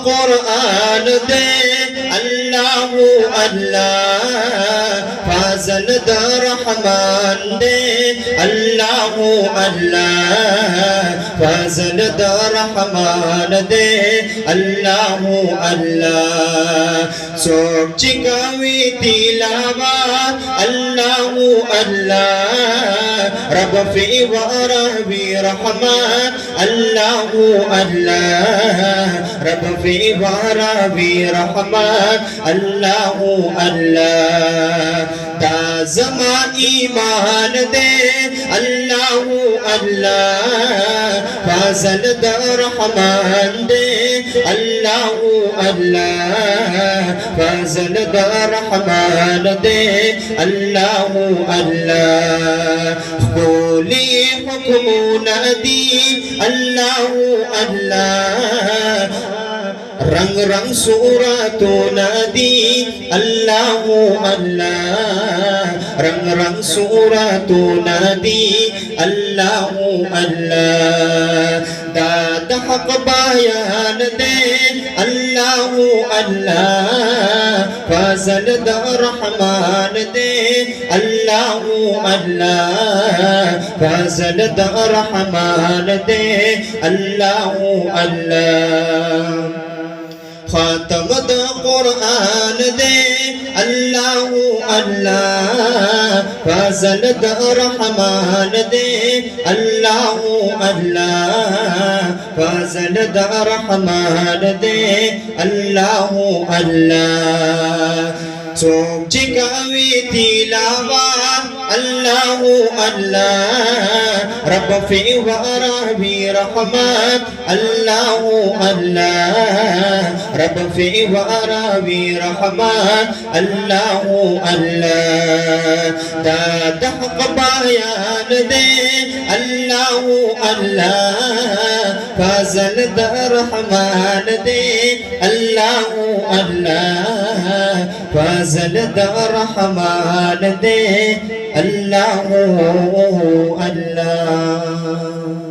कुरान दे अल्लाह अल्लाह फाजल द रहमान दे अल्लाह अल्लाह फाजल द रहमान दे अल्लाह अल्लाह सोच चिकावी तिलावत अल्लाह अल्लाह रब फी वरबी रहमान अल्लाह अल्लाह रब फी वरबी रहमान अल्लाह अल्लाह ताज़मा ईमान दे अल्लाह अल्लाह फाजल द रहमान दे अल्लाह अल्लाह फाजल द रहमान दे अल्लाह अल्लाह बोली हुक्म नदी अल्लाह अल्लाह रंग रंग सूरतो नदी अल्लाह अल्लाह रंग रंग सूरतो नदी अल्लाह अल्लाह दाद हक बयान दे अल्लाह अल्लाह फजल द रहमान दे अल्लाह अल्लाह फजल द रहमान दे अल्लाह अल्लाह खातम द कुरान दे अल्लाह अल्लाह फजल द रहमान दे अल्लाह अल्लाह फजल द रहमान दे अल्लाह अल्लाह सोम चिकावी तिलावत अल्लाह अल्लाह रब फी वरबी रहमान अल्लाह अल्लाह रब फी वरबी रहमान अल्लाह अल्लाह दाद हक बयान दे अल्लाह अल्लाह फजल द रहमान दे अल्लाह अल्लाह फजल द रहमान दे अल्लाह अल्लाह